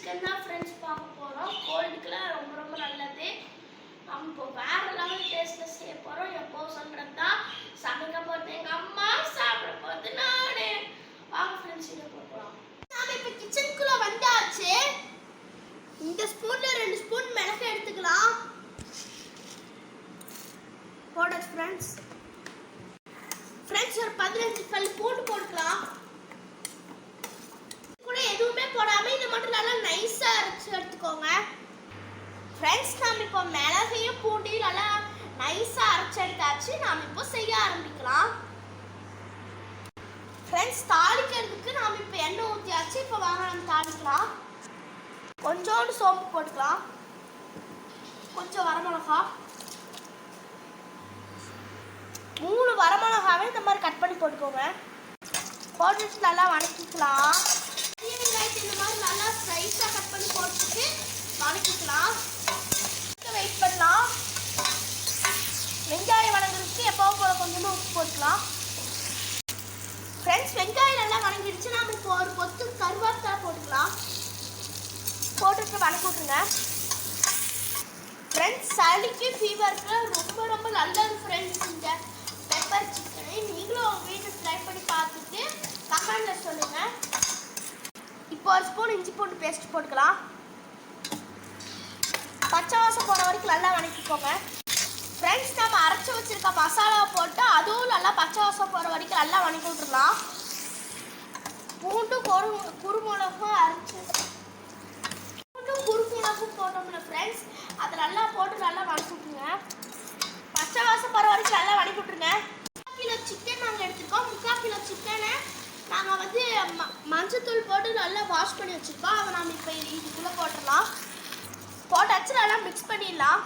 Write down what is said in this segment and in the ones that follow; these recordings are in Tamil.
சிக்கன் தான் ஃப்ரெண்ட்ஸ் பார்க்க போகிறோம். கோல்டுக்குலாம் ரொம்ப ரொம்ப நல்லது. நம்ம இப்போ வேற லெவல் டேஸ்ட்டில் செய்ய போகிறோம். எப்போ சொல்கிறது தான் சமைக்க போகிறது எங்கள் அம்மா, சாப்பிட போகிறது நானே. வாங்க ஃப்ரெண்ட்ஸ் இதை போகலாம். நாம் இப்போ கிச்சனுக்குள்ளே வந்தாச்சு. இந்த ஸ்பூனில் 2 ஸ்பூன் மிளகு எடுத்துக்கலாம். போடாச்சு ஃப்ரெண்ட்ஸ். ஒரு 15 பல் பூண்டு போட்டுக்கலாம். கூட எதுவுமே போடாம இதை மட்டும் நல்லா நைஸா அரைச்சு எடுத்துக்கோங்க ஃப்ரெண்ட்ஸ். நாம இப்போ மிளகையும் பூண்டையும் நல்லா நைஸா அரைச்சு எடுத்தாச்சு. நாம இப்போ செய்ய ஆரம்பிக்கலாம் ஃப்ரெண்ட்ஸ். தாளிக்கிறதுக்கு நாம இப்போ எண்ணெய் ஊற்றியாச்சு. இப்போ வாங்க நம்ம தாளிக்கலாம். கொஞ்சோண்டு சோம்பு போட்டுக்கலாம், கொஞ்சம் வரமிளகா, 3 வரமிளகாவே இந்த மாதிரி கட் பண்ணி போட்டுக்கோங்க. போட்டுட்டு நல்லா வதக்கிக்கலாம். வெங்காயத்தை இந்த மாதிரி நல்லா ஸ்லைஸாக கட் பண்ணி போட்டுட்டு வதக்கிக்கலாம். வெயிட் பண்ணலாம். வெங்காயம் வதங்குறதுக்கு எப்பவும் போல கொஞ்சமாக உப்பு போட்டுக்கலாம் ஃப்ரெண்ட்ஸ். வெங்காயம் நல்லா வதங்கிடுச்சு. நாம் இப்போ ஒரு கொத்து கருவேப்பிலை போட்டுக்கலாம். போட்டுட்டு வதக்கி விட்டுருங்க ஃப்ரெண்ட்ஸ். சளிக்கு ஃபீவருக்கு ரொம்ப ரொம்ப நல்லது ஃப்ரெண்ட்ஸ் இந்த பெப்பர் சிக்கனை. நீங்களும் உங்கள் வீட்டில் ட்ரை பண்ணி பார்த்துட்டு கமெண்டில் சொல்லுங்கள். இப்போ ஒரு ஸ்பூன் இஞ்சி பூண்டு பேஸ்ட் போட்டுக்கலாம். பச்சை வாசம் போகிற வரைக்கும் நல்லா வதக்கிக்கோங்க ஃப்ரெண்ட்ஸ். நம்ம அரைச்சி வச்சுருக்க மசாலாவை போட்டு அதுவும் நல்லா பச்சை வாசம் போகிற வரைக்கும் நல்லா வதக்கி விட்டுருலாம். பூண்டும் குருமிளகும் குருமிளகும் போட்டோம்ல ஃப்ரெண்ட்ஸ், அதை நல்லா போட்டு நல்லா வதக்கி விட்டுருங்க. பச்சை வாசம் போகிற வரைக்கும் நல்லா வதக்கி விட்டுருங்க. 3 கிலோ சிக்கன் நாங்கள் எடுத்துருக்கோம். 3/4 கிலோ சிக்கனை நாங்கள் வந்து மஞ்சத்தூள் போட்டு நல்லா வாஷ் பண்ணி வச்சுருக்கோம். அதை நம்ம இப்போ இதுக்குள்ளே போட்டுடலாம். போட்டாச்சு, நல்லா மிக்ஸ் பண்ணிடலாம்.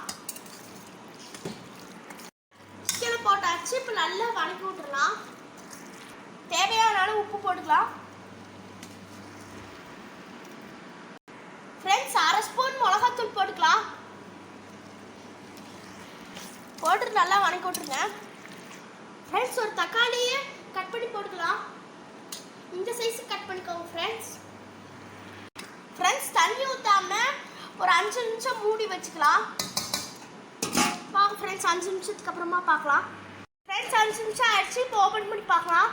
சிக்கனை போட்டாச்சு. இப்போ நல்லா வதக்கி விட்டுடலாம். தேவையான அளவு உப்பு போட்டுக்கலாம் ஃப்ரெண்ட்ஸ். 1/2 ஸ்பூன் மிளகாத்தூள் போட்டுக்கலாம். போட்டுட்டு நல்லா வதக்கி விட்டுருங்க ஃப்ரெண்ட்ஸ். ஒரு தக்காளியை கட் பண்ணி போட்டுக்கலாம். இந்த சைஸுக்கு கட் பண்ணிக்கோங்க ஃப்ரெண்ட்ஸ். தண்ணி ஊற்றாம ஒரு 5 நிமிஷம் மூடி வச்சுக்கலாம். வாங்க ஃப்ரெண்ட்ஸ், 5 நிமிஷத்துக்கு அப்புறமா பார்க்கலாம் ஃப்ரெண்ட்ஸ். 5 நிமிஷம் ஆயிடுச்சு. இப்போ ஓப்பன் பண்ணி பார்க்கலாம்.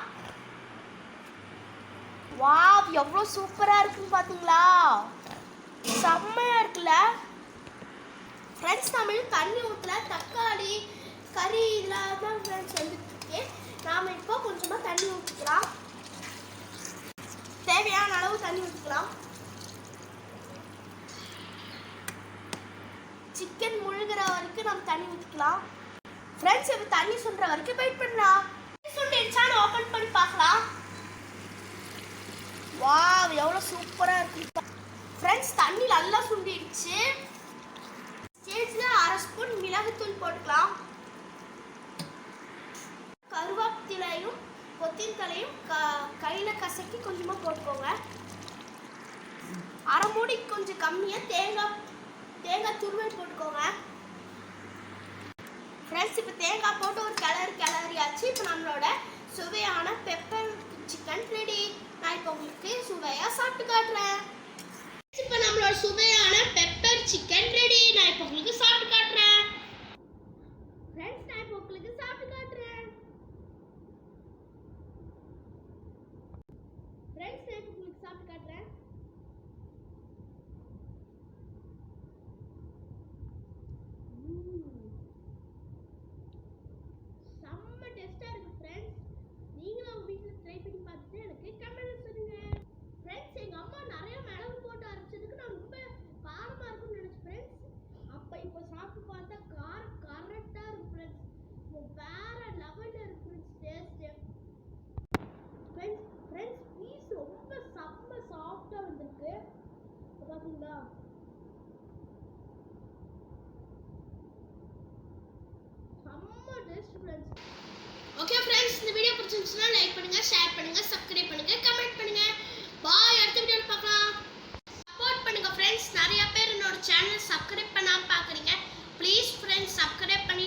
வாவ், எவ்வளோ சூப்பராக இருக்குன்னு பார்த்தீங்களா? செம்மையாக இருக்குல்ல ஃப்ரெண்ட்ஸ். நம்ம தண்ணி ஊற்றல, தக்காளி கறி இதெல்லாம் தான் ஃப்ரெண்ட்ஸ் வந்துட்டுருக்கு. நாம் இப்போ கொஞ்சமாக தண்ணி ஊற்றிக்கலாம். தேவையான அளவு தண்ணி ஊற்றிக்கலாம். சிக்கன் முழுகிற வரைக்கும் நம்ம தண்ணி ஊற்றிக்கலாம் ஃப்ரெண்ட்ஸ். இப்போ தண்ணி சுண்டுற வரைக்கும் வெயிட் பண்ணலாம். சுண்டிடுச்சான்னு ஓப்பன் பண்ணி பார்க்கலாம். வாவ், எவ்வளோ சூப்பராக இருக்கு ஃப்ரெண்ட்ஸ். தண்ணி நல்லா சுண்டிடுச்சு. ஸ்டேஜில் 1/2 ஸ்பூன் மிளகுத்தூள் போட்டுக்கலாம். கருவேப்பிலையும் கொத்தமல்லியும் கையில் கசக்கி கொஞ்சமாக போட்டுக்கோங்க. 1/2 மூடிக்கு கொஞ்சம் கம்மியாக தேங்காய் துருவல் போட்டுக்கோங்க ஃப்ரெண்ட்ஸ். இப்போ தேங்காய் போட்டு ஒரு கிளறியாச்சு. இப்போ நம்மளோட சுவையான பெப்பர் சிக்கன் ரெடி. நான் இப்போ உங்களுக்கு சுவையாக சாப்பிட்டு காட்டுறேன். இப்போ நம்மளோட சுவையான பெப்பர் சிக்கன் ரெடி. நான் இப்போ உங்களுக்கு சாப்பிட்டு காட்டுறேன் ஃப்ரெண்ட்ஸ். நான் இப்போ உங்களுக்கு சாப்பிட்டு காட்டுறேன் ஃப்ரெண்ட்ஸ். நான் இப்போ உங்களுக்கு சாப்பிட்டு காட்டுறேன். செம்ம டேஸ்டாக இருக்குது ஃப்ரெண்ட்ஸ். நீங்களும் உங்கள் வீட்டில் ட்ரை பண்ணி பார்த்துட்டு எனக்கு கமெண்ட் சொல்லுங்க ஃப்ரெண்ட்ஸ். எங்கள் அம்மா நிறைய மிளகு போட்டு அரைச்சதுக்கு நான் ரொம்ப காரமாக இருக்கும்னு நினச்சேன் ஃப்ரெண்ட்ஸ். அப்போ இப்போ சாப்பிட்டு பார்த்தா காரம் கரெக்டாக இருக்கும் ஃப்ரெண்ட்ஸ். வேற லெவலில் இருக்கு ஃப்ரெண்ட்ஸ் டேஸ்ட்டு ஃப்ரெண்ட்ஸ். பீஸ் ரொம்ப செம்ம சாஃப்டாக வந்திருக்கு பார்த்தீங்களா? செம்ம டேஸ்ட் ஃப்ரெண்ட்ஸ். ஓகே ஃப்ரெண்ட்ஸ், இந்த வீடியோ பிடிச்சிருந்துச்சுன்னா லைக் பண்ணுங்க, ஷேர் பண்ணுங்க, சப்ஸ்கிரைப் பண்ணுங்க, கமெண்ட் பண்ணுங்க. பாய், அடுத்த வீடியோவில் பார்க்கலாம். சப்போர்ட் பண்ணுங்க ஃப்ரெண்ட்ஸ். நிறைய பேர் என்னோட சேனல் சப்ஸ்கிரைப் பண்ணாமல் பார்க்குறீங்க. ப்ளீஸ் ஃப்ரெண்ட்ஸ் சப்ஸ்கிரைப் பண்ணி